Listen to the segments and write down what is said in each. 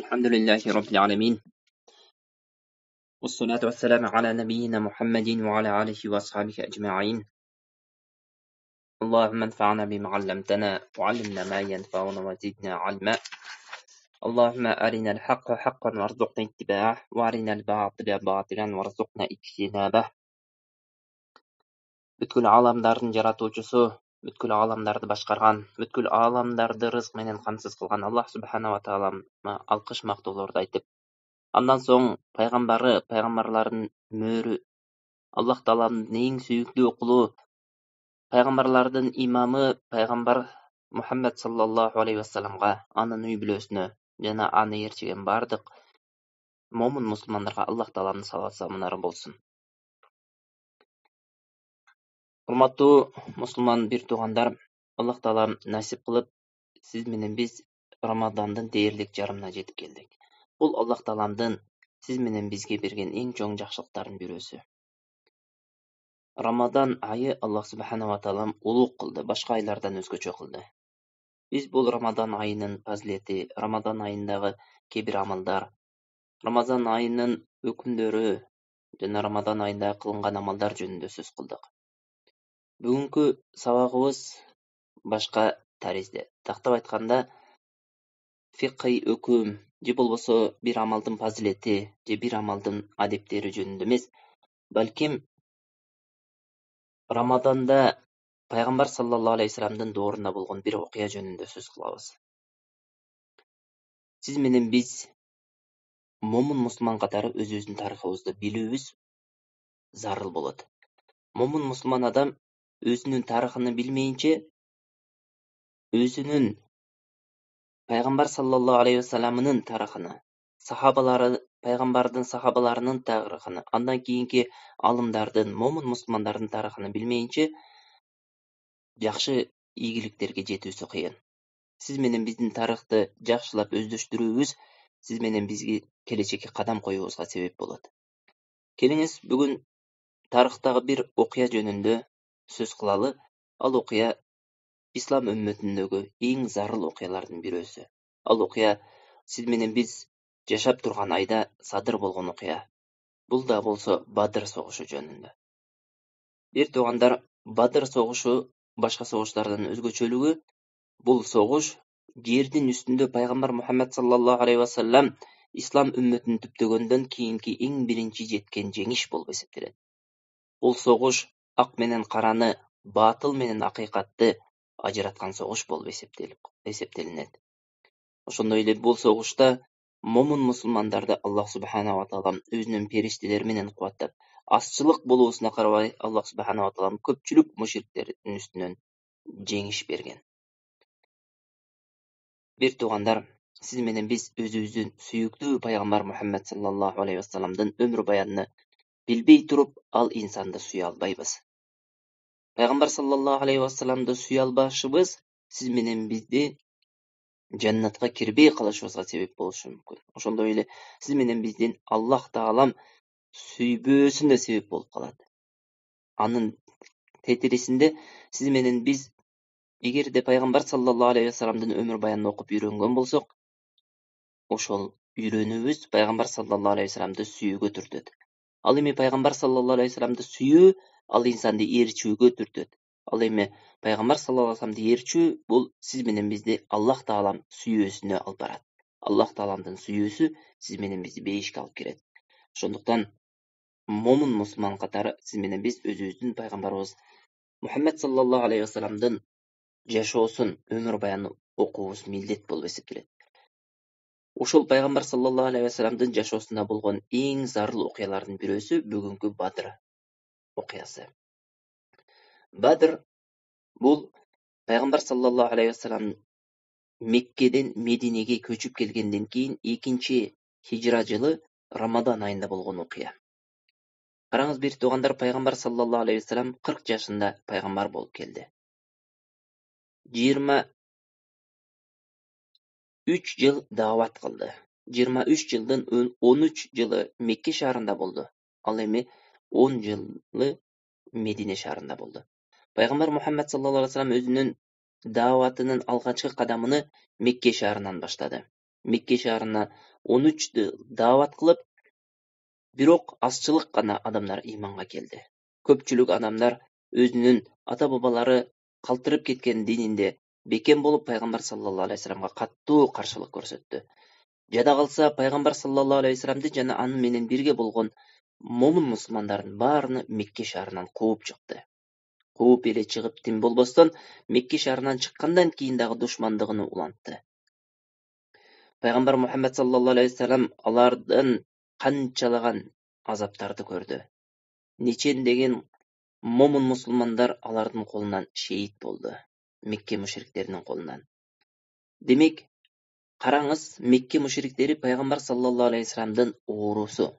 الحمد لله رب العالمين والصلاة والسلام على نبينا محمد وعلى آله وأصحابه أجمعين. اللهم انفعنا بما علمتنا وعلمنا ما ينفعنا وزدنا علما. اللهم أرنا الحق حقا وارزقنا اتباعه وأرنا الباطل باطلا وارزقنا اجتنابه. Бүткүл аламдардын жаратуучусу, бүткүл аламдарды башкарган, бүткүл аламдарды рызык менен камсыз кылган Аллах субханала тааламга алкыш мактоолорду айтып, андан соң пайгамбарлардын мөөрү, Аллах Тааланын эң сүйүктүү кулу, пайгамбарлардын имамы пайгамбар Мухаммад саллаллаху алейхи вассаламга, анын үй бүлөсүнө жана аны ээрчиген бардык момун мусулмандарга Аллах Тааланын салават саламдары болсун. Урматтуу мусулман бир туугандар, Аллах Таалам насип кылып, сиз менен биз Рамадандын дээрлик жарымына жетип келдик. Бул Аллах Тааландын сиз менен бизге берген эң чоң жакшылыктардын бирөөсү. Рамадан айы Аллах субханала таалам улуг кылды, башка айлардан өзгөчө кылды. Биз бул Рамадан айынын фазилети, Рамадан айындагы кээ бир амалдар, Рамадан айынын өкүмдөрү жана Рамадан айында кылынган амалдар жөнүндө сөз кылдык. Бүгүнкү сабагыбыз башка таризде. Тактап айтканда, фикый өкүм же болбосо бир амалдын фазилети же бир амалдын адептери жөнүндө эмес, балким Рамаданда пайгамбар саллаллаху алейхи вассаламдын доорунда болгон бир окуя жөнүндө сөз кылабыз. Сиз менен биз момун мусулман катары өзүбүздүн тарыхыбызды билүүбүз зарыл болот. Момун мусулман адам өзүнүн тарыхын билмейинче, өзүнүн пайгамбар саллаллаху алейхи вассаламынын тарыхын, пайгамбардын сахабаларынын тарыхын, андан кийинки алымдардын, момун мусулмандардын тарыхын билмейинче жакшы ийгиликтерге жетүүсү кыйын. Сиз менен биздин тарыхты жакшылап өздөштүрүүбүз сиз менен бизге келечекке кадам коюубузга себеп болот. Келиңиз бүгүн тарыхтагы бир окуя жөнүндө сөз кылалы. Ал окуя ислам өммөтүндөгү эң зарыл окуялардын бирөөсү. Ал окуя сиз менен биз жашап турган айда садыр болгон окуя. Бул да болсо Бадыр согушу жөнүндө. Бир туугандар, Бадыр согушу башка согуштардан өзгөчөлүгү, бул согуш жердин үстүндө пайгамбар Мухаммад саллаллаху алейхи вассалам ислам өммөтүн түптөгөндөн кийинки эң биринчи жеткен жеңиш болуп эсептелет. Бул согуш ак менен караны, батыл менен акыйкатты ажыраткан согуш болуп эсептелинет. Ошондой эле бул согушта момун мусулмандарды Аллах субханала таалам өзүнүн периштелери менен кубаттап, азчылык болуусуна карабай Аллах субханала таалам көпчүлүк мушриктердин үстүнөн жеңиш берген. Бир туугандар, сиз менен биз өзүбүздүн сүйүктүү пайгамбар Мухаммад саллаллаху алейхи вассаламдын өмүр баянын билбей туруп, ал инсанды сүйө албайбыз. Пайгамбар саллаллаху алейхи вассаламды сүйө албашыбыз сиз менен бизди жаннатка кирбей калышыбызга себеп болушу мүмкүн. Ошондой эле сиз менен биздин Аллах таалам сүйбөөсүнө себеп болуп калат. Анын тетирисинде сиз менен биз эгерде пайгамбар саллаллаху алейхи вассаламдын өмүр баянын окуп үйрөнгөн болсок, ошол үйрөнүүбүз пайгамбар саллаллаху алейхи вассаламды сүйүүгө түртөт. Ал эми пайгамбар саллаллаху алейхи вассаламды сүйүү ал инсанды ээрчүүгө түртөт. Ал эми пайгамбар саллаллаху алейхи вассаламды ээрчүү бул сиз менен бизди Аллах таалам сүйүүсүнө алып барат. Аллах тааламдын сүйүүсү сиз менен бизди бейишке алып кирет. Ошондуктан момун мусулман катары сиз менен биз өзүбүздүн пайгамбарыбыз Мухаммад саллаллаху алейхи вассаламдын жашоосун, өмүр баянын окуубуз милдет болуп эсептелет. Ошол пайгамбар саллаллаху алейхи вассаламдын жашоосунда болгон эң зарыл окуялардын бирөөсү бүгүнкү Бадыр окуясы. Бадыр бул пайгамбар саллаллаху алейхи вассалам Меккеден Мединеге көчүп келгенден кийин 2-чи хижра жылы Рамадан айында болгон окуя. Караңыз бир туугандар, пайгамбар саллаллаху алейхи вассалам 40 жашында пайгамбар болуп келди. 23 жыл даават кылды. 23 жылдын 13 жылы Мекке шаарында болду. Ал эми 10 жылы Медине шаарында болду. Пайгамбар Мухаммад саллаллаху алейхи вассалам өзүнүн дааватынын алгачкы кадамын Мекке шаарынан баштады. Мекке шаарына 13'tü davat kılıp, бирок азчылык гана адамдар иманга келди. Көпчүлүк адамдар өзүнүн ата бабалары калтырып кеткен дининде бекем болуп, пайгамбар саллаллаху алейхи вассаламга каттуу каршылык көрсөттү. Жада калса, пайгамбар саллаллаху алейхи вассаламды жана аны менен бирге болгон момун мусулмандардын баарыны Мекке шаарынан кууп чыкты. Кууп эле чыгып тим болбостон, Мекке шаарынан чыккандан кийин дагы душмандыгын улантты. Пайгамбар Мухаммад саллаллаху алейхи вассалам алардан канчалаган азаптарды көрдү. Нечендеген момун мусулмандар алардын колунан шейит болду. Мекке мушриктеринин колунан. Демек, караңыз, Мекке мушриктери пайгамбар саллаллаху алейхи вассаламдын оорусу.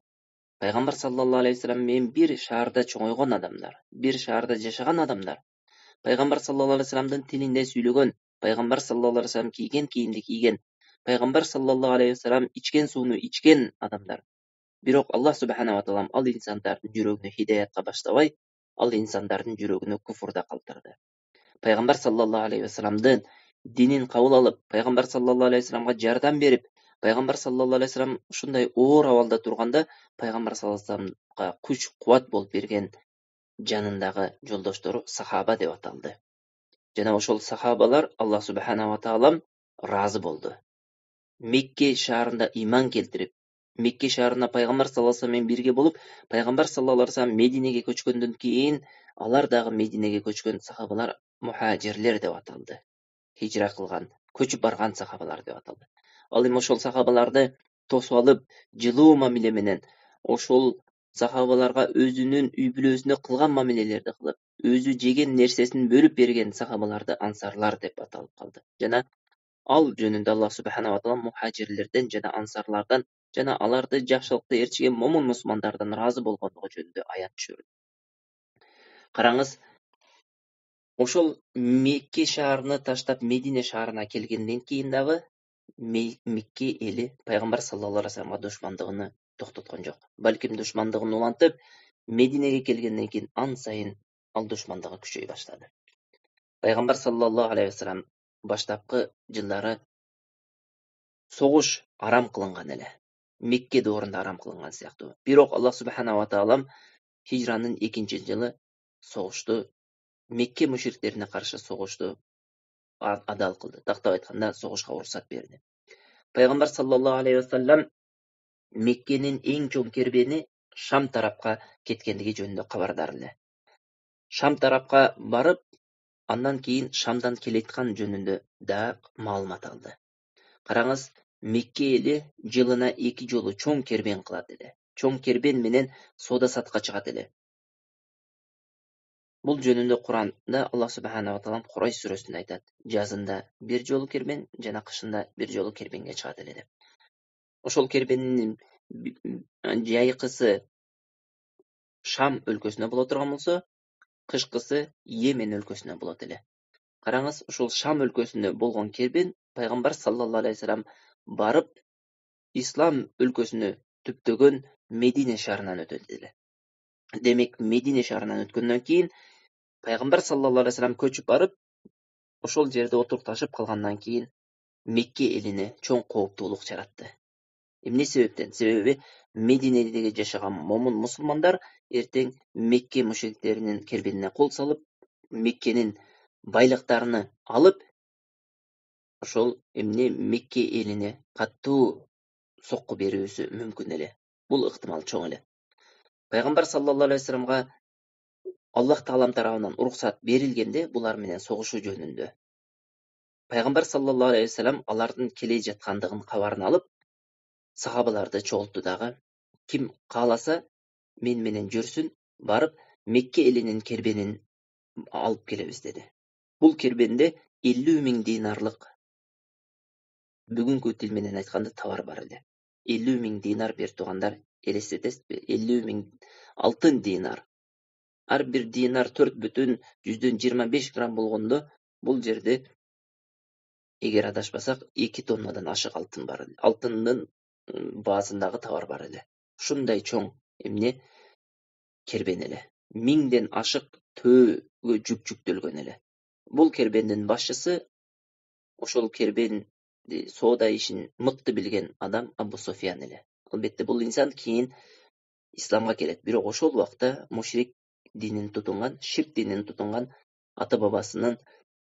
Пайгамбар саллаллаху алейхи вассалам менен бир шаарда чоңойгон адамдар, бир шаарда жашаган адамдар. Пайгамбар саллаллаху алейхи вассаламдын тилинде сүйлөгөн, пайгамбар саллаллаху алейхи вассалам кийген кийимди кийген, пайгамбар саллаллаху алейхи вассалам ичкен сууну ичкен адамдар. Бирок Аллах субханаху ва таала ал инсандардын жүрөгүнө хидаятка баштабай, ал инсандардын жүрөгүнө куфурда калтырды. Пайгамбар саллаллаху алейхи вассаламдын динин кабыл алып, пайгамбар саллаллаху алейхи вассаламга жардам берип, пайгамбар саллаллаху алейхи вассалам ушундай оор абалда турганда, пайгамбар саллаллаху алейхи вассаламга күч кубат болуп берген жанындагы жолдоштору сахаба деп аталды. Жана ошол сахабалар Аллах субханаху ва таала разы болду. Мекке шаарында иман келтирип, Мекке шаарына пайгамбар саллаллаху алейхи вассалам менен бирге болуп, пайгамбар саллаллаху алейхи вассалам Мединеге көчкөндөн кийин алар дагы Мединеге көчкөн сахабалар мухажирлер деп аталды. Хижра кылган, көчүп барган сахабалар деп аталды. Ал эми ошол сахабаларды тосуп алып, жылуу мамиле менен ошол сахабаларга өзүнүн үй бүлөсүнө кылган мамилелерди кылып, өзү жеген нерсесин бөлүп берген сахабаларды ансарлар деп аталып калды. Жана ал жөнүндө Аллах субханаху ва таала мухажирлерден жана ансарлардан жана аларды жакшылыкты ээрчиген момун мусулмандардан разы болгондугу жөнүндө аят түшүрдү. Караңыз, ошол Мекке шаарыны таштап Медине шаарына келгенден кийин дагы Мекке эли пайгамбар саллаллаху алейхи вассаламга душмандыгын токтоткон жок. Балким душмандыгын улантып, Мединеге келгенден кийин ан сайын ал душмандыгы күчөй баштады. Пайгамбар саллаллаху алейхи вассалам баштапкы жылдары согуш арам кылынган эле. Мекке доорунда арам кылынган сыяктуу. Бирок Аллах субханаху ва таала хижранын 2-жылы согушту, Мекке мушриктерине каршы согушту адал кылды. Тактап айтканда, согушка уруксат берди. Пайгамбар саллаллаху алейхи вассалам Меккенин эң чоң кербени Шам тарапка кеткендиги жөнүндө кабардар эле. Шам тарапка барып, андан кийин Шамдан келеткан жөнүндө да маалымат алды. Караңыз, Мекке эли жылына 2 жолу чоң кербен кылат эле. Чоң кербен менен соода сатка чыгат эле. Бул жөнүндө Куранда Аллах субханаху ва таала Курайш сүрөсүндө айтат: жазында бир жолу кербен жана кышында бир жолу кербенге чыгат эле деп. Ошол кербенин жайкысы Шам өлкөсүнө боло турган болсо, кышкысы Йемен өлкөсүнө болот эле. Караңыз, ошол Шам өлкөсүндө болгон кербен пайгамбар саллаллаху алейхи вассалам барып, ислам өлкөсүнө түптөгөн Медине шаарынан өтөт эле. Демек, Медине шаарынан өткөндөн кийин пайгамбар саллаллаху алейхи вассалам көчүп барып, ошол жерде отурукташып калгандан кийин Мекке элине чоң кооптуулук жаратты. Эмне себептен? Себеби Мединедеги жашаган момун мусулмандар эртең Мекке мушриктеринин кербенине кол салып, Меккенин байлыктарын алып, ошол эмне Мекке элине каттуу сокку берүүсү мүмкүн эле. Бул ыктымал чоң эле. Пайгамбар саллаллаху алейхи вассаламга Аллах таалам тарабынан уруксат берилгенде булар менен согушуу жөнүндө. Пайгамбар саллаллаху алейхи вассалам алардын келе жаткандыгын кабарын алып, сахабаларды чогултту дагы. Ким кааласа, мен менен жүрсүн, барып Мекке элинин кербенин алып келебиз деди. Бул кербенде 50.000 динарлык, бүгүнкү тил менен айтканда товар бар эле. 50.000 динар бер тугандар, элестетесизби? 50.000 алтын динар. Ар бир динар 4,25 грамм болгондо, бул жерде эгер адашпасак 2 тоннадан ашык алтын бар эле. Алтындын баасындагы товар бар эле. Ушундай чоң эмне кербен эле. 1000ден ашык төөгө жүк жүктөлгөн эле. Бул кербендин башчысы ошол кербен соода ишин мыкты билген адам Абу Суфьян эле. Албетте бул инсан кийин исламга келет. Бирок ошол убакта мушрик динин тутунган, ширк динин тутунган, ата бабасынын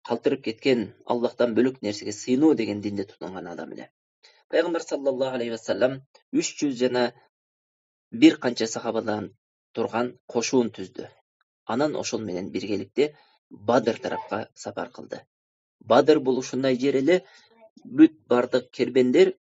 калтырып кеткен Аллахтан бөлөк нерсеге сыйынуу деген динди тутунган адам эле. Пайгамбар саллаллаху алейхи вассалам 300 жана бир канча сахабадан турган кошуун түздү. Анан ошол менен биргеликте Бадыр тарапка сапар кылды. Бадыр бул ушундай жер эле, бүт бардык кербендер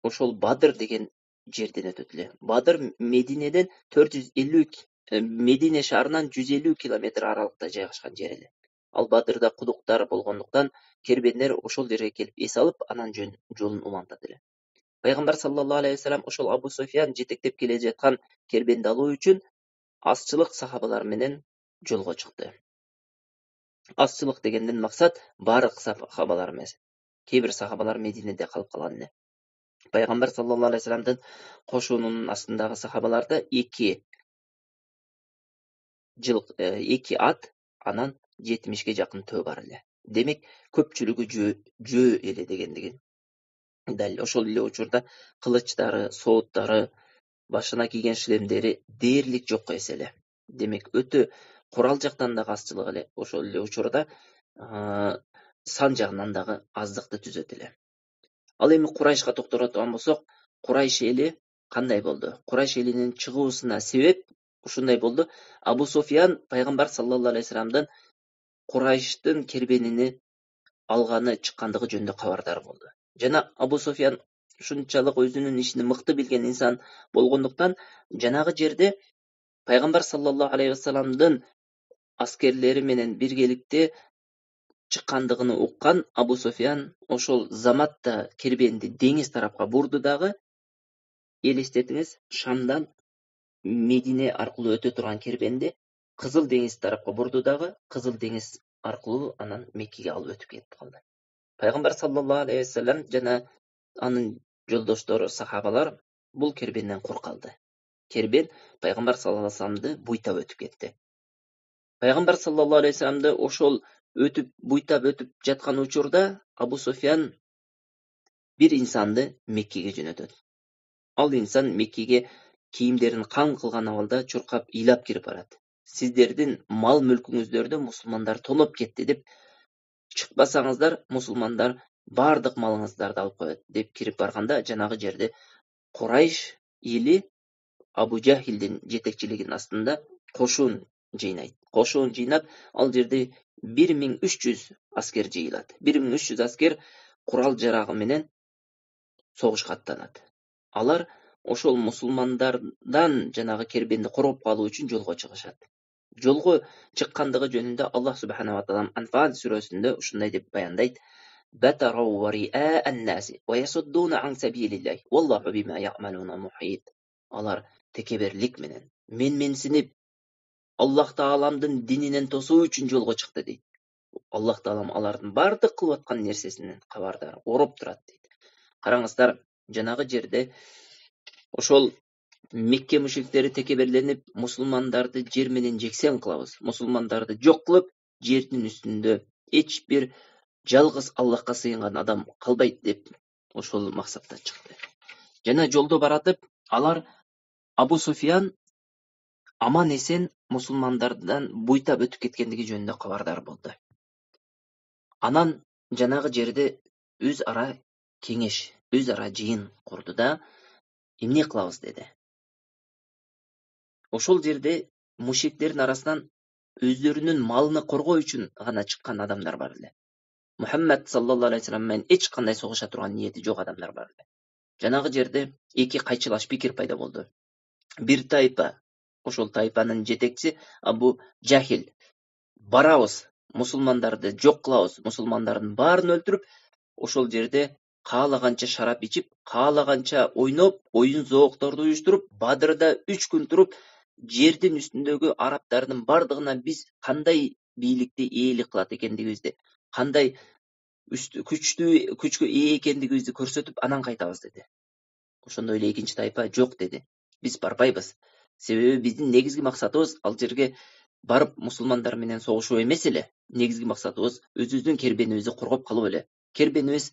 ошол Бадыр деген жерден өтөт эле. Бадыр Мединеден 450 Медине шаарынан 150 километр аралыкта жайгашкан жер эле. Ал Бадырда кудуктар болгондуктан кербендер ошол жерге келип эс алып, анан жолун улантат эле. Пайгамбар саллаллаху алейхи вассалам ошол Абу Суфьян жетектеп келе жаткан кербенди алуу үчүн азчылык сахабалар менен жолго чыкты. Азчылык дегенден максат бардык сахабалар эмес. Кээ бир сахабалар Мединеде калып калган эле. Пайгамбар саллаллаху алейхи вассаламдын кошуунунун астындагы сахабаларда 2 ат, анан 70ге жакын төө бар эле. Демек, көпчүлүгү жөө эле дегендигин. Дал ошол эле учурда кылычтары, сооттары, башына кийген шлемдери дээрлик жок эс эле. Демек, өтө курал жактан дагы азчылык эле. Ошол эле учурда сан жагынан дагы аздыкты түзөт эле. Ал эми Курайшка токтоло турган болсок, Курайш эли кандай болду? Курайш элинин чыгуусуна себеп ушундай болду. Абу Суфьян пайгамбар саллаллаху алейхи вассаламдын Курайштын кербенини алганы чыккандыгы жөнүндө кабардар болду. Жана Абу Суфьян ушунчалык өзүнүн ишин мыкты билген инсан болгондуктан жанагы жерде пайгамбар саллаллаху алейхи вассаламдын аскерлери менен биргеликте чыккандыгын уккан Абу Суфьян ошол заматта кербенди деңиз тарапка бурду дагы, элестетиңиз, Шамдан Медине аркылуу өтө турган кербенди Кызыл деңиз тарапка бурду дагы, Кызыл деңиз аркылуу анан Меккеге алып өтүп кетип калды. Пайгамбар саллаллаху алейхи вассалам жана анын жолдоштору сахабалар бул кербенден кур калды. Кербен пайгамбар саллаллаху алейхи вассаламды буйтап өтүп кетти. Пайгамбар саллаллаху алейхи вассаламды ошол буйтап өтүп жаткан учурда Абу Суфьян бир инсанды Меккеге жөнөтөт. Ал инсан Меккеге кийимдерин кам кылган абалда чуркап ыйлап кирип барат. Сиздердин мал мүлкүңүздөрдө мусулмандар тоноп кетти деп, чыкпасаңыздар мусулмандар бардык малыңыздарды алып коет деп кирип барганда, жанагы жерде Курайш эли Абу Жахилдин жетекчилигинин астында кошуун жыйнайт. Кошуун жыйнап, ал жерде 1300 аскер жыйылат. 1300 аскер курал жарагы менен согушка аттанат. Алар ошол мусулмандардан жанагы кербенди короп калуу үчүн жолго чыгышат. Жолго чыккандыгы жөнүндө Аллах субхана ва таала Анфал сүрөсүндө ушундай деп баяндайт: "Батарау вариа ан-наси ва ясуддуна ан сабилиллахи валлаху бима я'малуна мухит." Алар текеберлик менен, менсинип, Аллах тааламдын дининен тосуу үчүн жолго чыкты дейт. Аллах таалам алардын бардык кылып аткан нерсесинен кабардар, ороп турат дейт. Караңыздар, жанагы жерде ошол Мекке мушриктери текеберленип, мусулмандарды жер менен жексен кылабыз, мусулмандарды жок кылып, жердин үстүндө эч бир жалгыз Аллахка сыйынган адам калбайт деп ошол максатта чыкты. Жана жолдо баратып, алар Абу Суфьян аман эсен мусулмандардан буйтап өтүп кеткендиги жөнүндө кабардар болду. Анан жанагы жерде өз ара кеңеш, өз ара жыйын курду да, эмне кылабыз деди. Ошол жерде мушриктердин арасынан өздөрүнүн малыны коргоо үчүн гана чыккан адамдар бар эле. Мухаммад саллаллаху алейхи вассалам менен эч кандай согуша турган ниети жок адамдар бар эле. Жанагы жерде эки кайчылаш пикир пайда болду. Бир тайпа, ошол тайпанын жетекчиси Абу Жахил, барабыз, мусулмандарды жок кылабыз, мусулмандардын баарын өлтүрүп, ошол жерде каалаганча шарап ичип, каалаганча ойноп, оюн зоокторду уюштуруп, Бадырда 3 күн туруп, жердин үстүндөгү араптардын бардыгына биз кандай бийликти ээлик кылат экендигибизди, кандай күчкө ээ экендигибизди көрсөтүп, анан кайтабыз деди. Ошондой эле экинчи тайпа жок деди. Биз барбайбыз. Себеби биздин негизги максатыбыз ал жерге барып мусулмандар менен согушуу эмес эле. Негизги максатыбыз өзүбүздүн кербенибизди коргоп калуу эле. Кербенибиз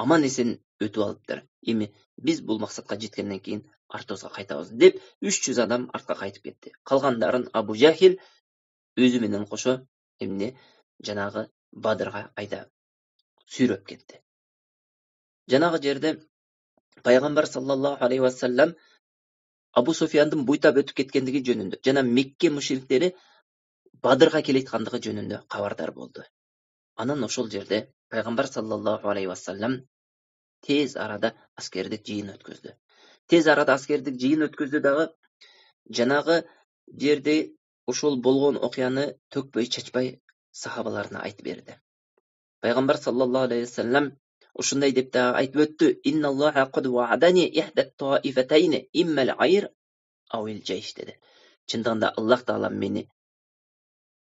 аман есен өтіп алыптыр. Эми біз бұл мақсатқа жеткенден кейін артыбызға қайтабыз деп 300 адам артқа қайтып кетті. Қалғандарын Абу Жахил өзі менен қоша эмне жанагы Бадырға айда сүйреп кетті. Жанагы жерде пайғамбар саллаллаху алейхи вассалам Абу Суфияндың буйтап өтіп кеткендігі жөнүндө жана Мекке мушриктери Бадырға келеткандыгы жөнүндө хабардар болды. Анан ошол жерде пайғамбар саллаллаху алейхи вассалам тез арада аскердик жыйын өткөздү. Тез арада аскердик жыйын өткөздү дагы жанагы жерде ошол болгон окуяны төкпөй чачпай сахабаларына айтып берди. Пайғамбар саллаллаху алейхи вассалам ушундай деп да айтып өттү: "Инналлаха кад ва'адани ихда таифатайни иммал айр ауил жайш" dedi. Чындыгында Аллах Таала мени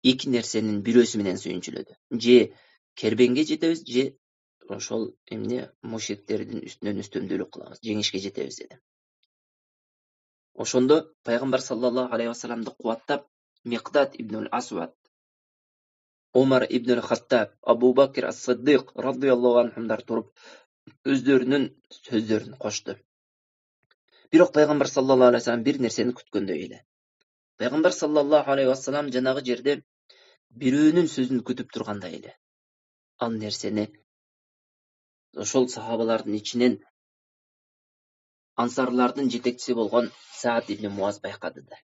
эки нерсенин бирөөсү менен сүйүнчүлөдү. Же кербенге жетебиз, же ошол эмне мушриктердин үстүнөн үстөмдүүлүк кылабыз, жеңишке жетебиз dedi. Ошондо пайгамбар саллаллаху алейхи вассаламды кубаттап Миқдад ибн Асвад, Омар ибн Хаттаб, Абу Бакр ас-Сиддиқ радияллаху анхумдар туруп өздөрүнүн сөздөрүн кошту. Бирок пайгамбар саллаллаху алейхи вассалам бир нерсени күткөндөй эле. Пайгамбар саллаллаху алейхи вассалам жанагы жерде бирөөнүн сөзүн күтүп тургандай эле. Ал нерсени ошол сахабалардын ичинен ансарлардын жетекчиси болгон Саад ибн Муаз байкады да.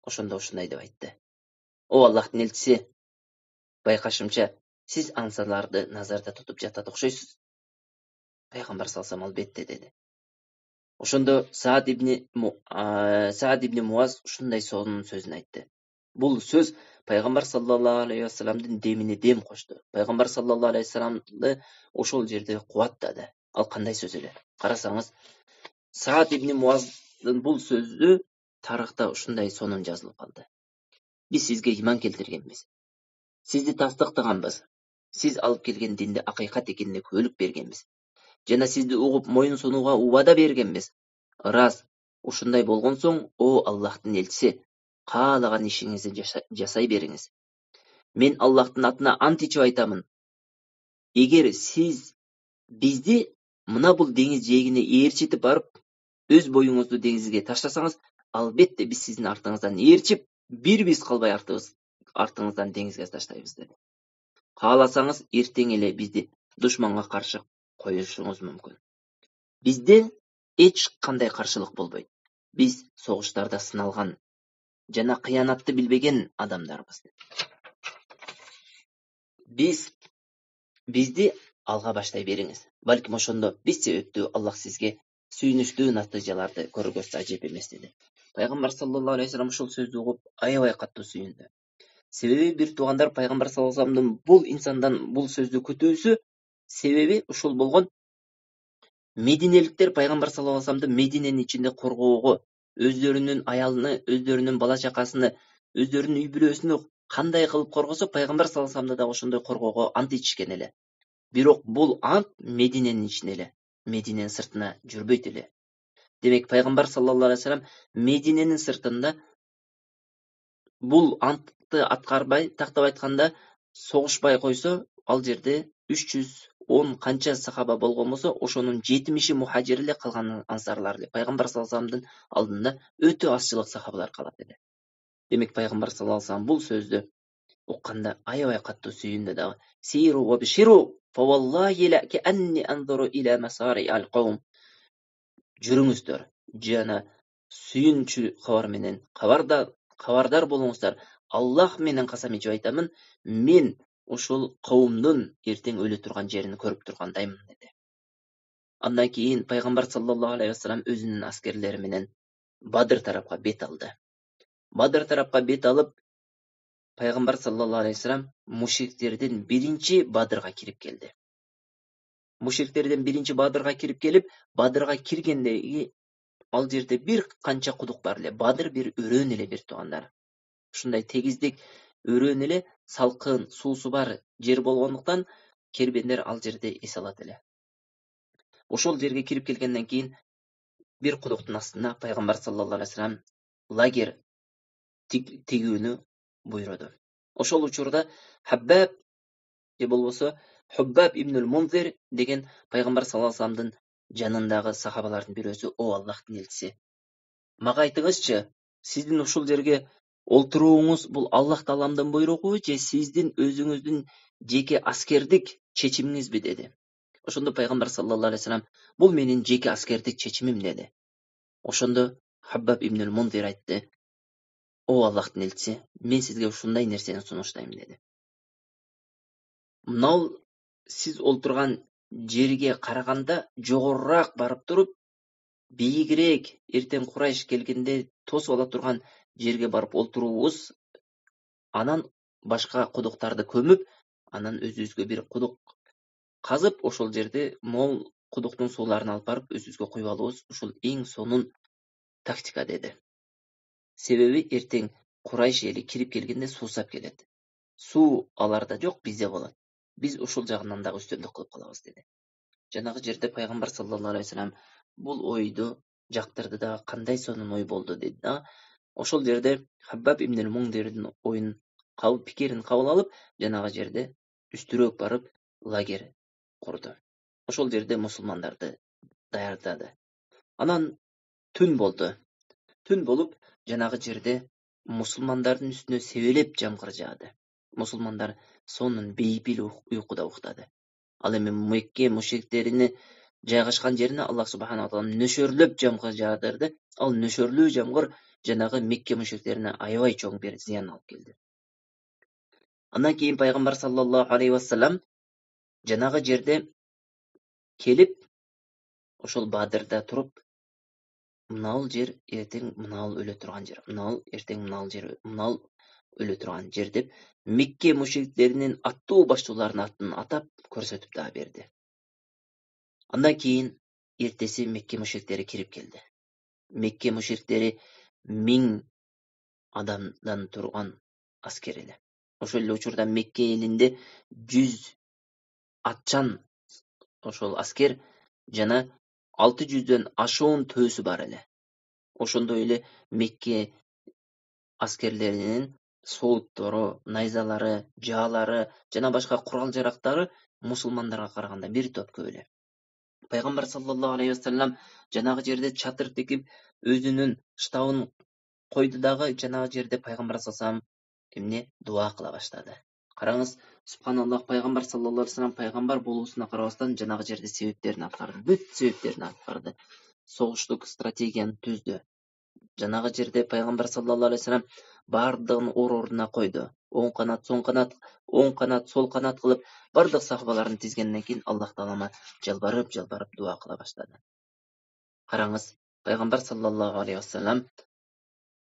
Ошондо ушундай деп айтты: "О Аллахтын элчиси, байкашымча сиз ансарларды назарда тутуп жатат окшойсуз." Пайгамбар саллаллаху алейхи албетте dedi. Ошондо Саад ибн Муаз ушундай сонун сөзүн айтты. Бул сөз пайгамбар саллаллаху алейхи вассаламдын демине дем кошту. Пайгамбар саллаллаху алейхи вассаламды ошол жерде кубаттады. Ал кандай сөз эле? Карасаңыз, Саад ибн Муаздын бул сөзү тарыхта ушундай сонун жазылып калды. Биз сизге иман келтиргенбиз. Сизди тастыктаганбыз. Сиз алып келген динди акыйкат экенине күбөлүк бергенбиз. Жана сизди угуп моюн сунууга убада бергенбиз. Рас, ушундай болгон соң, о Аллахтын элчиси, каалаган ишиңизди жасай бериңиз. Мен Аллахтын атына ант ичип айтамын. Эгер сиз бизди мына бул деңиз жээгине ээрчитип барып, өз боюңузду деңизге таштасаңыз, албетте биз сиздин артыңыздан ээрчип, бир биз калбай артыңыздан деңизге таштайбыз dedi. Кааласаңыз, эртең эле бизди душманга каршы коюшуңуз мүмкүн. Бизде эч кандай каршылык болбойт. Биз согуштарда сыналган жана кыянатты билбеген адамдарбыз. Бизди алга баштай бериңиз. Балким ошондо биз себептүү Аллах сизге сүйүнүчтүү натыйжаларды көргөзсө ажеп эмес dedi. Пайгамбар саллаллаху алейхи вассалам ушул сөздү угуп аябай катуу сүйүндү. Себеби бир туугандар пайгамбар саллаллаху алейхи вассаламдын бул инсандан бул сөздү күтүүсү себеби ушул болгон Мединеликтер пайгамбар саллаллаху алейхи вассаламды Мединенин ичинде коргоого, өздөрүнүн аялыны, өздөрүнүн бала чакасыны, өздөрүнүн үй бүлөсүнү кандай кылып коргосо, пайгамбар саллаллаху алейхи вассаламды да ошондой коргоого ант ичишкен эле. Бирок бул ант Мединенин ичинде эле, Мединенин сыртына жүрбөйт эле. Демек пайгамбар саллаллаху алейхи вассалам Мединенин сыртында бул антты аткарбай, тактап айтканда, согушпай койсо, ал жерде 310 канча сахаба болгон болсо, ошонун 70-и мухажир эле, калган ансарлар эле. Пайгамбар саллаллаху алейхи вассаламдын алдында өтө азчылык сахабалар калат эле. Демек пайгамбар саллаллаху алейхи вассалам бул сөздү укканда аябай каттуу сүйүндү дагы. Сиру ва биширу фа валлахи ла каанни анзуру иля масари ал-кавм. Жүрүңүздөр, жана сүйүнчү кабар менен кабардар болуңуздар. Аллах менен касам ичип айтамын, мен ошол кавымдын эртең өлө турган жерин көрүп тургандаймын dedi. Андан кийин пайгамбар саллаллаху алейхи вассалам өзүнүн аскерлери менен Бадыр тарапка бет алды. Бадыр тарапка бет алып, пайгамбар саллаллаху алейхи вассалам мушриктердин биринчи Бадырга кирип келди. Мушриктердин биринчи Бадырга кирип келип, Бадырга киргендеги ал жерде бир канча кудук бар эле. Бадыр бир өрөөн эле бир туугандар. Ушундай тегиздик өрөөн эле, салкын, суусу бар жер болгондуктан кербендер ал жерде эс алат эле. Ошол жерге кирип келгенден кийин бир кудуктун астына пайгамбар саллаллаху алейхи вассалам лагер тигүүнү буйруду. Ошол учурда Хаббаб же болбосо Hubbab ibnul Munzir деген пайғамбар саллаллаху алейхи вассаламдың жанындағы сахабалардың біреусі: "О Аллахтың елшісі, мага айтыңызчы, сіздің ушул жерге олтуруңуз бул Аллах Тааламдын буйругу же сиздин өзүңүздүн жеке аскердик чечимиңизби?" dedi. Ошондо пайгамбар саллаллаху алейхи вассалам: "Бул менин жеке аскердик чечимим" dedi. Ошондо Хаббаб ибнул Мунзир айтты: "О Аллахтын элчиси, мен сизге ушундай нерсени сунуштайм" dedi. Мынау сиз олтурган жерге караганда жогорураак барып туруп, бийигирээк эртең Курайш келгенде тосуп ала турган жерге барып олтуруубуз, анан башка кудуктарды көмүп, анан өзүбүзгө бир кудук казып, ошол жерде мол кудуктун сууларын алып барып өзүбүзгө куюп алуубуз ушул эң сонун тактика dedi. Себеби эртең Курайш эли кирип келгенде суусап келет. Суу аларда жок, бизде болот. Биз ушул жагынан дагы үстөмдүк кылып калабыз dedi. Жанагы жерде пайгамбар саллаллаху алейхи вассалам бул ойду жактырды да, кандай сонун ой болду dedi да. Ошол жерде Хаббаб ибн Мундирдин оюн пикирин кабыл алып, жанагы жерде үстүрөөк барып лагерь курду. Ошол жерде мусулмандарды даярдады. Анан түн болду. Түн болуп, жанагы жерде мусулмандардын үстүнө себелеп жамгыр жаады. Мусулмандар сонун бейпил уйкуда уктады. Ал эми Мекке мушриктерини жайгашкан жерине Аллах субхана ва таала нөшөрлөп жамгыр жаадырды. Ал нөшөрлүү жамгыр жанагы Мекке мушриктерине аябай чоң бир зыян алып келди. Андан кийин пайгамбар саллаллаху алейхи вассалам жанагы жерде келип, ошол Бадрда туруп, мынау жер эртең мынау өлө турган жер, мынау эртең мынау жер, мынау өлө турган жер деп Мекке мушриктеринин аттуу башчыларынын атын атап көрсөтүп да берди. Андан кийин эртеси Мекке мушриктери кирип келди. Мекке мушриктери 1000 адамдан турган аскер эле. Ошол эле учурда Мекке элинде 100 атчан ошол аскер жана 600дөн ашуун төөсү бар эле. Ошондой эле Мекке аскерлеринин сооттору, найзалары, жаалары жана башка курал-жарактары мусулмандарга караганда бир топ көп эле. Пайгамбар саллаллаху алейхи вассалам жанагы жерде чатыр тигип, өзүнүн штабын койду дагы жанагы жерде пайгамбар саллаллаху эмне дуа кыла баштады. Караңыз, субханаллах, пайгамбар саллаллаху алейхи вассалам пайгамбар болуусуна карабастан жанагы жерде себептерин аткарды. Бүт себептерин аткарды. Согуштук стратегияны түздү. Жанагы жерде пайгамбар саллаллаху алейхи вассалам бардыгын ордуна койду. Оң канат, соң канат, оң канат, сол канат кылып, бардык сахабаларын тизгенден кийин Аллах таалама жалбарып дуа кыла баштады. Караңыз, пайгамбар саллаллаху алейхи вассалам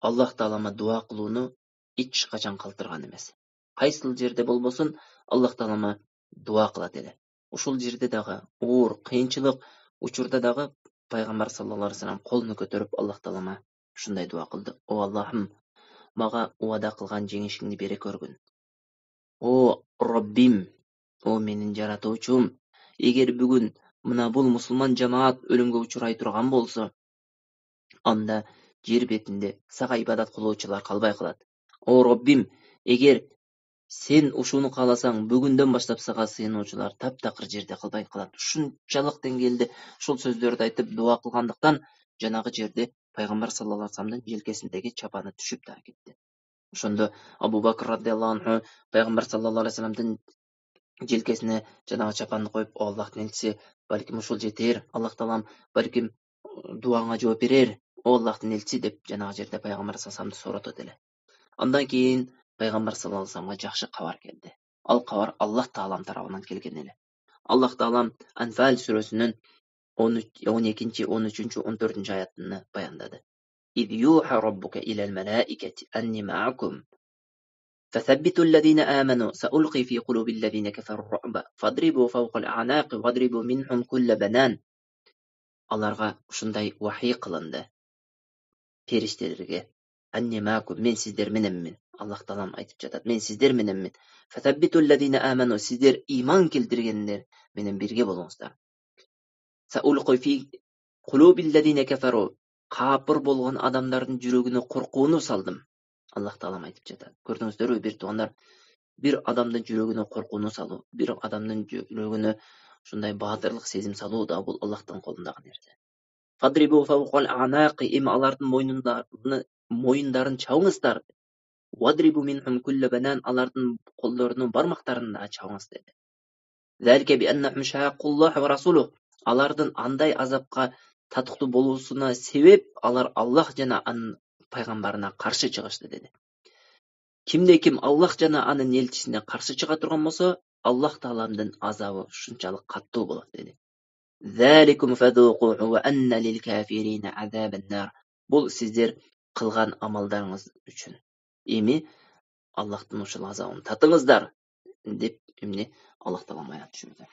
Аллах таалама дуа кылууну эч качан калтырган эмес. Кайсыл жерде болбосун, Аллах таалама дуа кылат эле. Ушул жерде дагы оор, кыйынчылык учурда дагы пайгамбар саллаллаху алейхи вассалам колуну көтөрүп Аллах таалама ушундай дуа кылды. О Аллахым, мага уада кылган жеңишиңди бере көргүн. О Роббим, о менин жаратуучум, эгер бүгүн мына бул мусулман жамаат өлүмгө учурай турган болсо, анда жер бетинде сага ибадат кылуучулар калбай калат. О Роббим, эгер сен ушуну кааласаң, бүгүндөн баштап сага сыйынуучулар таптакыр жерде калбай калат. Ушунчалык деңгээлде ушул сөздөрдү айтып дуа кылгандыктан жанагы жерде пайгамбар саллаллаху алейхи вассаламдын желкесиндеги чапаны түшүп да кетти. Ошондо Абу Бакр радиаллаху анху пайгамбар саллаллаху алейхи вассаламдын желкесине жанагы чапанды коюп, о Аллахтын элчиси, балким ушул жетер, Аллах таалам балким дуаңа жооп берер, о Аллахтын элчиси деп жанагы жерде пайгамбар саллаллаху алейхи вассаламды суротот эле. Андан кийин пайгамбар саллаллаху алейхи вассаламга жакшы кабар келди. Ал кабар Аллах таалам тарабынан келген эле. Аллах таалам Анфал сүрөсүнүн 12, 13, 14 аятын баяндады. إذ يوحى ربك إلى الملائكة أني معكم فثبتوا الذين آمنوا سألقي في قلوب الذين كفروا الرعب فاضربوا فوق الأعناق واضربوا منهم كل بنان. Аларга ушундай вахий кылынды. Периштелерге أني معكم, мен сиздер мененмин. Аллах таалам айтып жатат, мен сиздер мененмин. فثبتوا الذين آمنوا, сиздер иман келтиргендер менен бирге болуңуздар. سألقي في قلوب الذين كفروا, капыр болгон адамдардын жүрөгүнө коркууну салдым. Аллах таалам айтып жатат. Көрдүңүздөрбү бир туугандар, bir adamдын жүрөгүнө коркууну салуу, bir adamдын жүрөгүнө ушундай баатырлык сезим салуу да бул Аллахтын колундагы нерсе. Фадрибу фавқал а'нaqi, эми алардын моюндарын чабыңыздар. Вадрибу минхум кулла банан, алардын колдорунун бармактарын да чабыңыз деди. Залика би аннахум шақуллах ва расулух. Алардын андай азапка татыктуу болуусуна себеп алар Аллах жана анын пайгамбарына каршы чыгышты деди. Kimde kim Allah jana anын elçisine karşı çıga turgan bolsa, Allah Taalamdın azabı şunçalık kattуу bolat dedi. Zalikum faduquhu wa anna lil kafirina azaban nar. Bul sizler kılgan amallarınız üçün. Emi Allah'tın uşul azabını tatıngızlar dep emne Allah Taalam ayat düşürdü.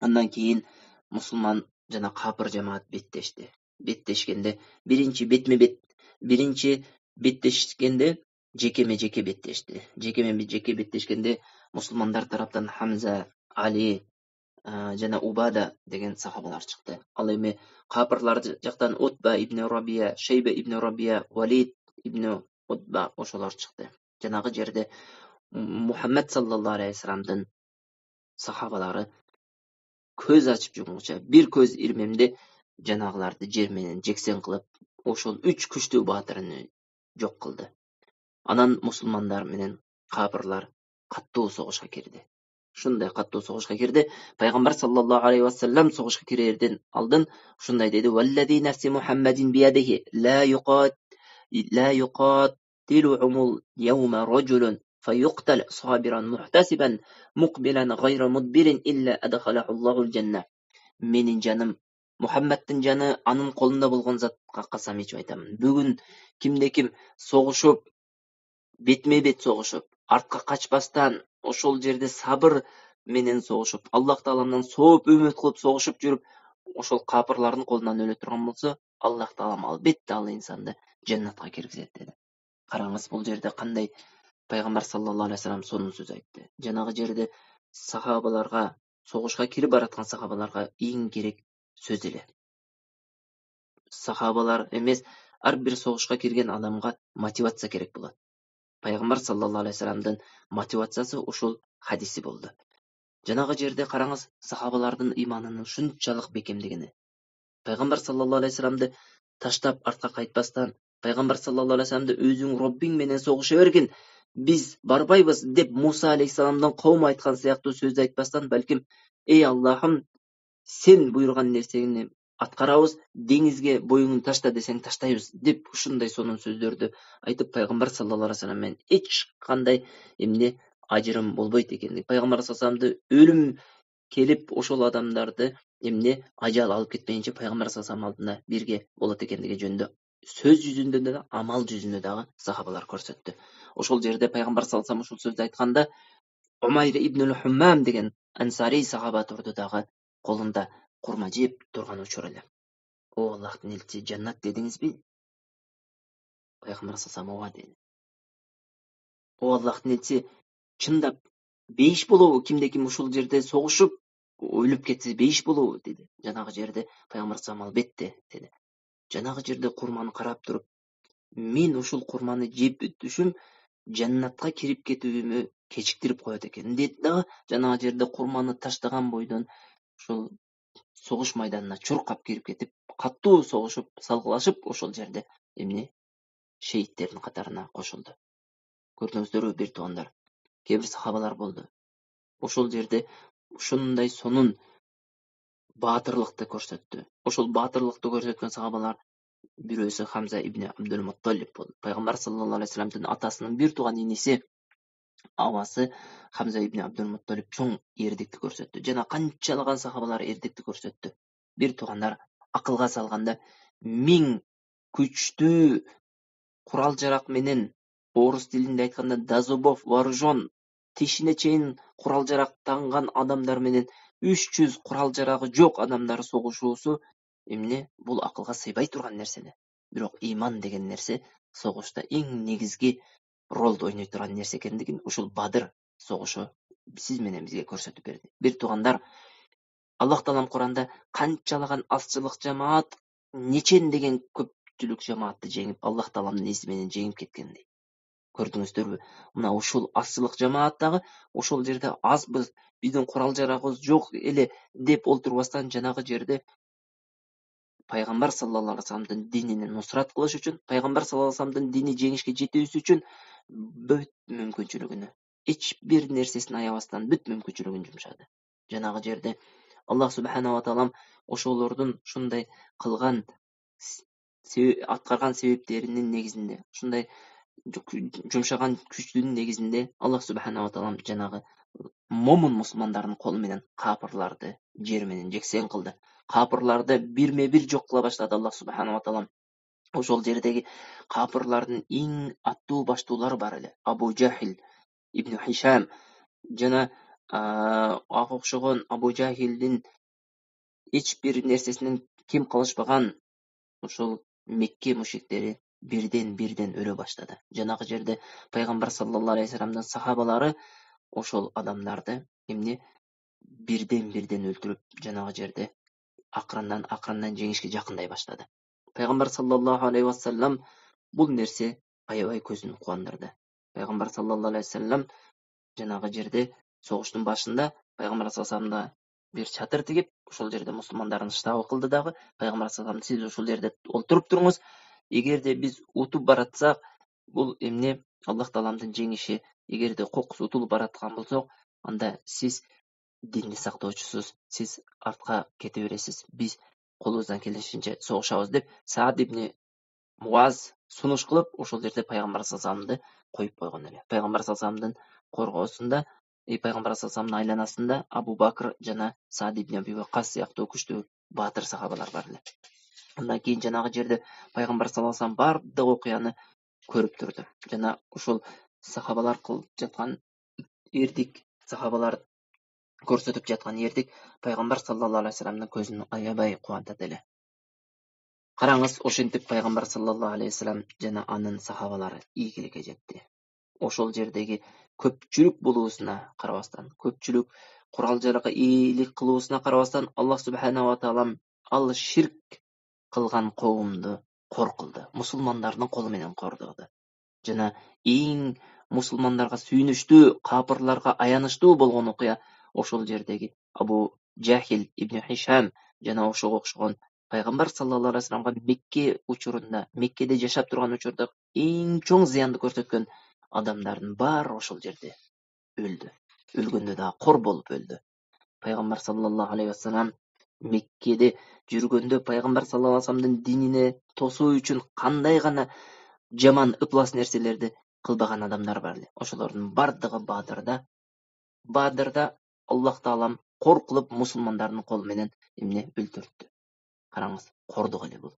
Ondan keyin musulman jana kafir jamaat betteşti. Betteşkende birinci betteşkende jeke betteşti. Jeke betteşkende musulmanlar taraptan Hamza, Ali, jana Ubada деген sahabalar çıktı. Al эми kafirlar jaktan Utba ibn Rabiya, Shayba ibn Rabiya, Walid ibn Utba oşolar çıktı. Janagı jerde Muhammed sallallahu aleyhi ve sellem'din sahabalары көз açıp жүргөнчө bir көз ирмемде жанагыларды жер менен жексен кылып, ошол 3 күчтүү баатырын жок кылды. Анан musulmanlar менен капырлар каттуу согушка кирди. Шундай каттуу согушка кирди. Пайгамбар саллаллаху алейхи ва саллям согушка кирерден алдын шундай деди: "Валлази нафси Мухаммадин биядихи ла юqatilu'umul yawma rajulun fayuqtal sabiran muhtasibан muqbilan ghayra mudbirin illa adkhalahu Allahu al-jannah." Менин жаным Muhammadдын жаны анын колунда болгон затка касам ичип айтамын. Бүгүн кимде ким согушуп, бетме-бет согушуп, артка качпастан ошол жерде сабыр менен согушуп, Аллах Тааламдан сооп үмүт кылып согушуп жүрүп, ошол капырлардын колунан өлө турган болсо, Аллах Таалам албетте ал инсанды жаннатка киргизет деди. Караңыз, бул жерде кандай Пайгамбар саллаллаху алейхи ва саллям сонун сөз айтты. Жанагы жерде сахабаларга, согушка кирип бараткан сахабаларга эң керек сөз эле. Сахабалар эмес, ар бир согушка кирген адамга мотивация керек болот. Пайгамбар саллаллаху алейхи ва салламдын мотивациясы ушул хадиси болду. Жанагы жерде караңыз, сахабалардын иманынын шунчалык бекемдигини. Пайгамбар саллаллаху алейхи ва салламды таштап артка кайтпастан, Пайгамбар саллаллаху алейхи ва салламды өзүң Роббиң менен согуша бергин, биз барбайбыз деп Муса алейхиссаламдын кавмы айткан сыяктуу сөздү айтпастан, балким ey Аллахым, сен буйрган нерсени аткарабыз, деңизге боюңду ташта десең таштайбыз деп ушундай сонун сөздөрдү айтып, Пайгамбар саллаллаху алейхи ва саллам менен эч кандай ажырым болбойт экендик. Пайгамбар саллаллаху алейхи ва салламды өлүм келип ошол адамдарды ажал алып кетпейинче Пайгамбар саллаллаху алейхи ва саллам алдында бирге болот экендиги жөнүндө сөз жүзүндө да, амал жүзүндө дагы сахабалар көрсөттү. Ошол жерде Пайгамбар саллаллаху алейхи ва саллам ушул сөздү айтканда, Умайр ибн Хуммам деген ансари сахаба турду дагы колунда курма жеп турган учур эле. О Аллахтын элчиси, жаннат дедиңизби? Пайгамбар саллаллаху алейхи ва саллам деди. О Аллахтын элчиси, чындап бейиш болобу? Кимде ким ушул жерде согушуп өлүп кетсе бейиш болобу деди. Жанагы жерде Пайгамбар саллаллаху алейхи ва саллам албетте деди. Жанагы жерде курманы карап туруп, мен ушул курманы жеп бүтүшүм жаннатка кирип кетүүмү кечиктирип коет экен деди дагы, жанагы жерде курманы таштаган бойдон ушул согуш майданына чуркап кирип кетип, каттуу согушуп, салгылашып, ошол жерде шейиттердин катарына кошулду. Көрдүңүздөрбү бир туугандар, кээ бир сахабалар болду. Ошол жерде ушундай сонун баатырлыкты көрсөттү. Ошол баатырлыкты көрсөткөн сахабалар бирөөсү Хамза ибн Абдул Мутталиб болду. Пайгамбар саллаллаху алейхи ва салламдын атасынын бир тууган иниси, абасы Хамза ибн Абдул Мутталиб чоң эрдикти көрсөттү. Жана канчалаган сахабалар эрдикти көрсөттү. Бир туугандар акылга салганда 1000 күчтүү курал жарак менен, орус тилинде айтканда дазубов, вооружен, тишине чейин курал жарактанган адамдар менен 300 курал жарагы жок адамдар согушуусу бул акылга сыйбай турган нерсе. Бирок иман деген нерсе согушта эң негизги ролду ойной турган нерсе экендигин ушул Бадыр согушу сиз менен бизге көрсөтүп берди. Бир туугандар, Аллах Таалам Куранда канчалаган азчылык жамаат, нечен деген көпчүлүк жамаатты жеңип, Аллах Тааламдын изи менен жеңип кеткенди. Көрдүңүздөрбү? Мына ушул асчылык жамааттагы ошол жерде азбыз, биздин курал жарагыбыз жок эле деп олтурбастан жанагы жерде пайгамбар саллаллаху алейхи вассаламдын динини нусрат кылыш үчүн, пайгамбар саллаллаху алейхи вассаламдын дини жеңишке жетүүсү үчүн бүт мүмкүнчүлүгүнө, эч бир нерсесин аябастан бүт мүмкүнчүлүгүн жумшады. Жанагы жерде Аллах субханаху ва таалам ошолордун ушундай кылган аткарган себептеринин негизинде, ушундай жумшаган күчтүнүн негизинде Аллах субханаху ва таалам жанагы момун мусулмандардын колу менен капырларды жер менен жексен кылды. Капырларды бирме бир жок кыла баштады Аллах субханаху ва таалам. Ошол жердеги капырлардын эң аттуу баштуулары бар эле. Абу Жахил ибн Хишам жана ага окшогон Абу Жахилдин эч бир нерсесинен кем калышпаган ошол Мекке мушриктери бирден өлө баштады. Жанагы жерде пайгамбар саллаллаху алейхи вассаламдын сахабалары ошол адамдарды эмне бирден өлтүрүп, жанагы жерде акырындан жеңишке жакындай баштады. Пайгамбар саллаллаху алейхи вассалам бул нерсе аябай көзүн кубандырды. Пайгамбар саллаллаху алейхи вассалам жанагы жерде согуштун башында пайгамбар саллаллаху алейхи вассаламга бир чатыр тигип, ошол жерде мусулмандардын штабы кылды дагы. Пайгамбар саллаллаху алейхи вассалам, сиз ошол жерде олтуруп туруңуз. Эгерде биз утуп баратсак, бул эмне Аллах тааламдын жеңиши. Эгерде кокус утулуп бараткан болсок, анда сиз динди сактоочусуз, сиз артка кете бересиз. Биз колубуздан келишинче согушабыз деп Саад ибн Муаз сунуш кылып, ошол жерде пайгамбар саллаллаху алейхи вассаламды коюп койгон эле. Пайгамбар саллаллаху алейхи вассаламдын коргоосунда, пайгамбар саллаллаху алейхи вассаламдын айланасында Абу Бакр жана Саад ибн Аби Ваккас сыяктуу күчтүү баатыр сахабалар бар эле. Андан кийин жанагы жерде пайгамбар саллаллаху алейхи вассалам бардык окуяны көрүп турду. Жана ошол сахабалар кылып жаткан эрдик, сахабалар көрсөтүп жаткан эрдик пайгамбар саллаллаху алейхи вассаламдын көзүн аябай кубантат эле. Караңыз, ошентип пайгамбар саллаллаху алейхи вассалам жана анын сахабалары ийгиликке жетти. Ошол жердеги көпчүлүк болуусуна карабастан, көпчүлүк курал жаракка ээлик кылуусуна карабастан, Аллах субханаху ва таалам ал ширк кылган коомду кор кылды. Мусулмандардын колу менен кордоду. Жана эң мусулмандарга сүйүнүчтүү, капырларга аянычтуу болгон окуя ошол жердеги Абу Жахил ибн Хишам жана ошого окшогон пайгамбар саллаллаху алейхи вассаламга Мекке учурунда, Меккеде жашап турган учурда эң чоң зыянды көрсөткөн адамдардын баары ошол жерде өлдү. Өлгөндө да кор болуп өлдү. Пайгамбар саллаллаху алейхи вассалам Меккеде жүргөндө пайгамбар саллаллаху алейхи вассаламдын динине тосуу үчүн кандай гана жаман ыплас нерселерди кылбаган адамдар бар эле. Ошолордун бардыгы Бадырда Аллах таалам кор кылып мусулмандардын колу менен эмне өлтүрттү. Караңыз, кордук эле бул.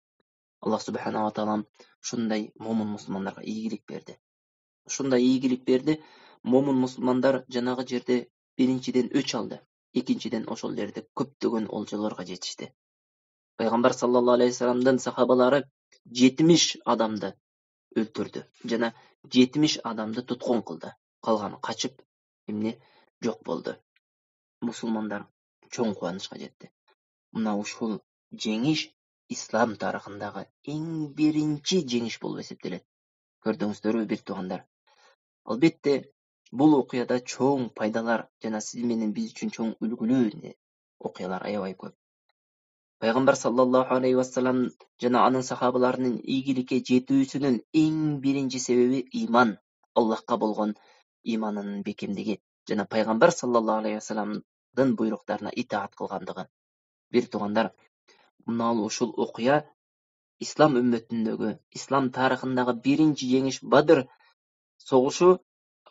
Аллах субханаху ва таалам ушундай момун мусулмандарга ийгилик берди. Ушундай ийгилик берди. Момун мусулмандар жанагы жерде биринчиден өч алды. Экинчиден ошол жерде көптөгөн олжолорго жетишти. Пайгамбар саллаллаху алейхи вассаламдын сахабалары 70 адамды өлтүрдү жана 70 адамды туткон кылды. Калганы качып эмне жок болду. Мусулмандар чоң кубанычка жетти. Мына ушул жеңиш ислам тарыхындагы эң биринчи жеңиш болуп эсептелет. Көрдүңүздөрбү, бир туугандар? Албетте, бул окуяда чоң пайдалар жана сиз менен биз үчүн чоң үлгүлүү окуялар аябай көп. Пайгамбар саллаллаху алейхи вассалам жана анын сахабаларынын ийгиликке жетүүсүнүн эң биринчи себеби иман, Аллахка болгон иманынын бекемдиги жана пайгамбар саллаллаху алейхи вассаламдын буйруктарына итаат кылгандыгы. Бир туугандар, мына ушул окуя ислам үммөтүндөгү, ислам тарыхындагы биринчи жеңиш Бадыр согушу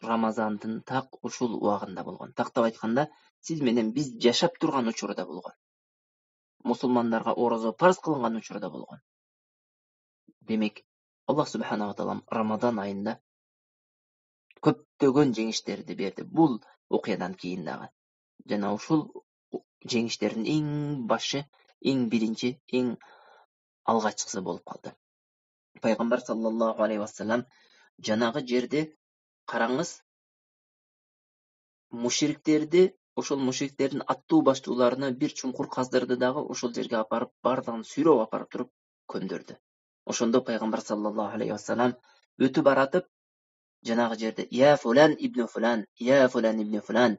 Рамазандын так ушул убагында болгон. Тактап айтканда, сиз менен биз жашап турган учурда болгон. Мусулмандарга орозо парз кылынган учурда болгон. Демек, Аллах субханаху ва таалам Рамазан айында көптөгөн жеңиштерди берди. Бул окуядан кийин дагы. Жана ушул жеңиштердин эң башы, эң биринчи, эң алгачкысы болуп калды. Пайгамбар саллаллаху алейхи вассалам жанагы жерде, караңыз, мушриктерди, ошол мушриктердин аттуу баштууларына бир чуңкур каздырды дагы, ошол жерге апарып, бардыгын сүйрөп апарып туруп көндүрдү. Ошондо пайгамбар саллаллаху алейхи вассалам өтүп баратып, Janagı jerde ya fulan ibn fulan, ya fulan ibn fulan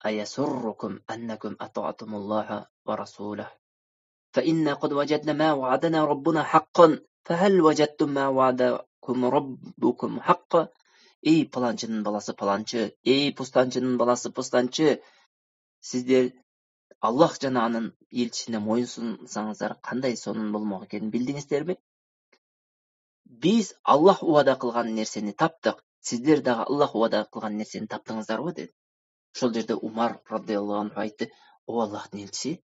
ayasurrukum annakum ata'tumullaha wa rasulahu فإنا قد وجدنا ما وعدنا ربنا حقا فهل وجدتم ما وعدكم ربكم حقا Ey palançının balası palançı, ey pustançının balası pustançı, sizler Allah jananın elçisine moyunsunsanızlar qanday sonun bolmok ekенин bildingizlermi? Biz Allah uada qilgan nerseni taptık. Sizler dagı Allah uada qilgan nerseni taptыңыздарбы dedi. Şol jerde Umar radıyallahu anh aytты: "O Allah'ın elçisi,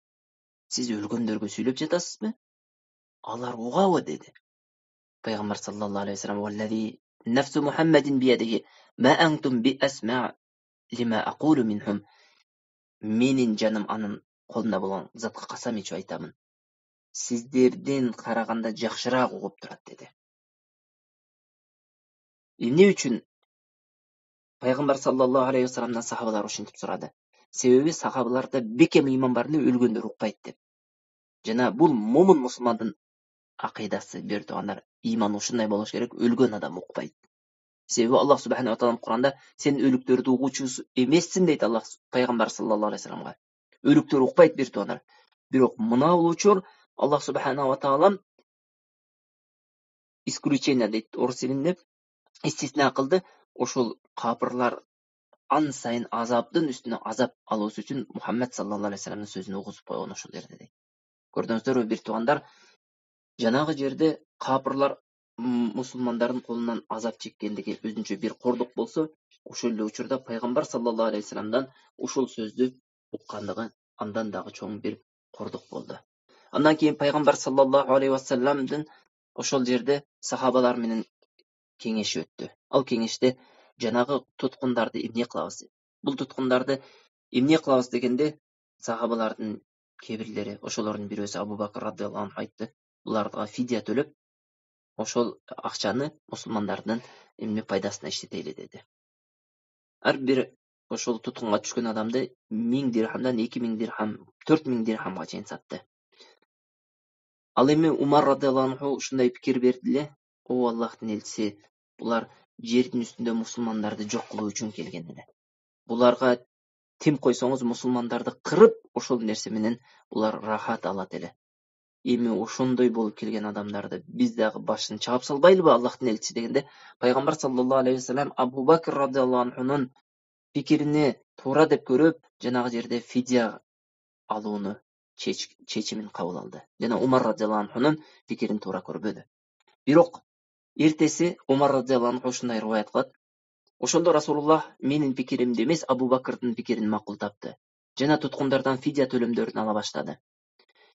siz ölgöndөрgө süйлөп жатасызбы? Алар угабы?" dedi. Peygamber sallallahu aleyhi ve sellem "Vallazi nefsu Muhammedin biyadihi ma antum bi asma' lima aqulu minhum." Menin canım anın kolunda bolan zatqa qasam içip aytamın. Sizlerden qaraganda жақшыраак угуп турат dedi. Ne üçün Peygamber sallallahu aleyhi ve sellem'den sahabalar uşintip sorады. Sebebi sahabalarda bekem iman barını ölgöndür ukpayt dep. Jana bul mumun musulmandın aqidасы bir tuğanlar iman uşunday boluş gerek, ölgön adam ukpayt. Sebebi Allah subhanahu wa ta'ala Kur'an'da sen ölüktörü uğuçusu emessin deydi Allah Peygamber sallallahu aleyhi ve sellem'e. Ölüktör ukpayt bir tuğanlar. Birok mına uluçur Allah subhanahu wa ta'ala исключение deydi. Orus elinde istisna kıldı. Oşul kapırlar an sayın azaptın üstüne azap alması için Muhammed sallallahu aleyhi ve sellem'in sözünü oğuzup koygan oşul yerde deydi. Gördüğünüzler bir tuğanlar janagı jerde kapırlar musulmanların kolundan azap çekkendigi özünçe bir korduk bolsa, uşul uçurda Peygamber sallallahu aleyhi ve sellem'den uşul sözdü uqqandığı andan dağı çoğun bir korduk boldu. Ondan keyin Peygamber sallallahu aleyhi ve sellem'den uşul jerde sahabalar menen kengeşi öttü. Al kengeşte janagı tutkundardı emne kılabız. Bul tutkundardı emne kılabız degende sahabalardın kebirleri, oşolorun bir özü Abu Bakr radıyallahu anh aytты. Bularga fidya төлөp, oşol akçany musulmanlardan emne paydasına işleteyli dedi. Her bir oşol tutkunga düşkön adamdı 1000 dirhamdan 2000 dirham, 4000 dirhamga çeyin sattı. Al emi Umar radıyallahu anh uşunday pikir berdiler. O Allah'ın elçisi, bular жердин üstünde musulmandardı жок кылуу үчүн келген эле. Bularga tim koysanız musulmandardı kırıp oşol nerse menen bular rahat alat ele. Эми ошондой болуп келген адамдарды биз дагы башын чаап салбайлыбы Аллахтын элчиси дегенде Пайгамбар саллаллаху алейхи ва саллям Абу Бакр радıyallahu anh'нун пикирине туура деп көрүп, жанагы жерде фидия алууну чечимин кабыл алды. Жана Умар радıyallahu anh'нун пикирин туура көрбөдү. Бирок эртеси Умар радıyallahu anh ушундай риваят кылат. Ошондо Расулуллах менин пикиримди эмес Абу Бакрдын пикирин макул тапты. Жана туткундардан фидия төлөмдөрүн ала баштады.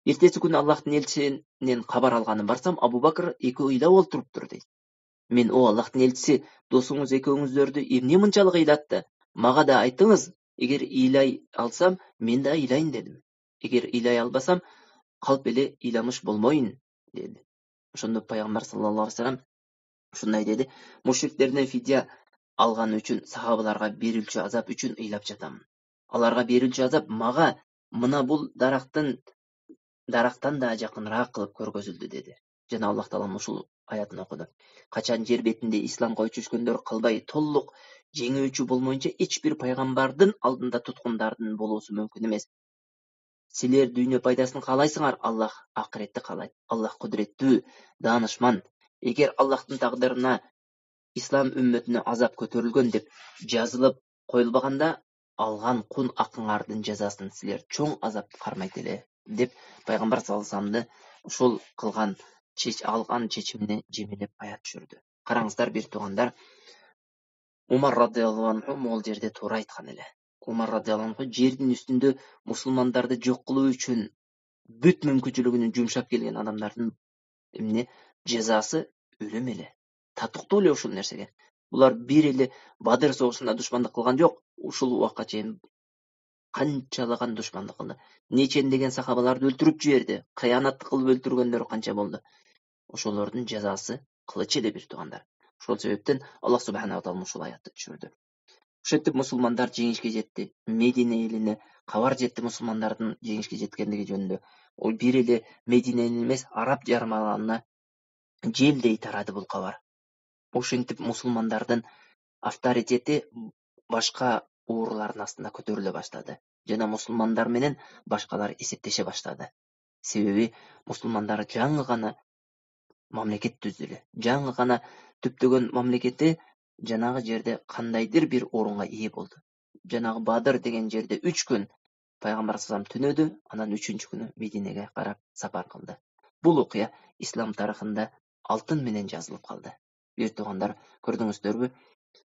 Ertesi gün Allah'ın elçisinden haber alganı barsam Abu Bakr eki ыйлап олтуруптур дейт. Men o Allah'ın elçisi dosuңуз экөөңүздөрдү эмне мынчалык ыйлатты? Мага да айтыңыз, эгер ыйлай алсам, мен да ыйлайын дедим. Эгер ыйлай албасам, калп эле ыйламыш болмойун деди. Ошондо Пайгамбар саллаллаху алейхи ва саллям ушундай деди: Мушриктерден фидия алган үчүн сахабаларга берилчү азап үчүн ыйлап жатам. Аларга берилчү азап мага мына бул daraqtan da жақынырақ қылып көргөзүлдү dedi. Жана Аллах Таала ушул аятын окуду. Качан жер бетинде исламга өчүшкөндөр кылбай толук жеңүүчү болмоюнча эч бир пайгамбардын алдында туткундардын болуусу мүмкүн эмес. Силер дүйнө пайдасын каалайсыңар, Аллах акыретти каалайт. Аллах кудуреттүү, даанышман. Эгер Аллахтын тагдырына ислам үммөтүнө азап көтөрүлгөн деп жазылып коюлбаганда, алган кун акыңардын жазасын силер чоң азап кармайт эле деп Пайгамбар саллаллаху алейхи ва салламды ушул кылган алган чечимине жемелеп аят түшүрдү. Караңыздар бир туугандар, Умар радıyallahu anh могул жерде туура айткан эле. Умар радıyallahu anh жердин үстүндө мусулмандарды жок кылуу үчүн бүт мүмкүнчүлүгүн жумшап келген адамдардын эмне жазасы өлүм эле. Татыктуу эле ушул нерсеге. Булар бир эле Бадыр согушунда душмандык кылган жок, ушул убакка чейин канчалаган душмандык кылды. Нечендеген сахабаларды өлтүрүп жиберди. Кыянат кылып өлтүргөндөр канча болду. Ошолордун жазасы кылыч эле бир туугандар. Ошол себептен Аллах субхана ва таала ушул аятты түшүрдү. Ошентип мусулмандар жеңишке жетти. Медине элине кабар жетти мусулмандардын жеңишке жеткендиги жөнүндө. Ол бир эле Мединенин эмес, Араб жарымаларына желдей тарады бул кабар. Ошентип мусулмандардын авторитети башка уурулардын астында көтөрүлө баштады жана мусулмандар менен башкалар эсептеше баштады. Себеби мусулмандар жаңы гана мамлекет түздү эле. Жаңы гана түптөгөн мамлекети жанагы жерде кандайдыр бир орунга ээ болду. Жанагы Бадыр деген жерде 3 күн пайгамбар салам түнөдү, анан 3-чү күнү Мединеге карап сапар кылды. Бул окуя ислам тарыхында алтын менен жазылып калды. Бир туугандар, көрдүңүздөрбү?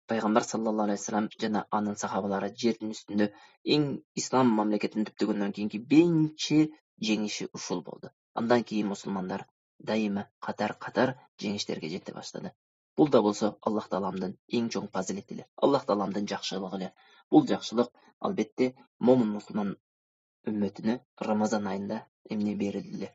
Пайгамбар саллаллаху алейхи вассалам жана анын сахабалары жердин үстүндө эң ислам мамлекетин түптөгөндөн кийинки биринчи жеңиши ушул болду. Андан кийин мусулмандар дайыма катар жеңиштерге жете баштады. Бул да болсо Аллах Тааламдын эң чоң фазилети эле. Аллах Тааламдын жакшылыгы эле. Бул жакшылык албетте момун мусулман үммөтүнө Рамазан айында эмне берилди эле.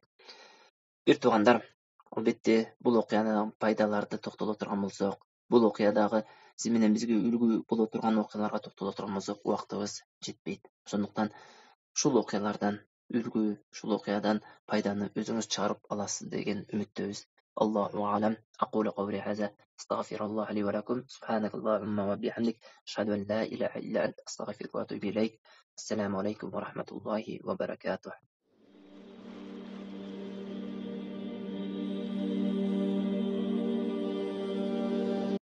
Бир туугандар, албетте бул окуяны пайдаларды токтоло турган болсок, бул окуядагы сиз менен бизге үлгү боло турган окуяларга токтоло турган болсок, убактыбыз жетпейт. Ошондуктан ушул окуялардан үлгү, ушул окуядан пайданы өзүңүз чыгарып аласыз деген үмүттөбүз. Аллаху а'лам. Aqulu qawli hadha astaghfirullah li wa lakum. Subhanakallahumma wa bihamdik ashhadu an la ilaha illa anta astaghfiruka wa atubu ilayk. Assalamu alaykum wa rahmatullahi wa barakatuh.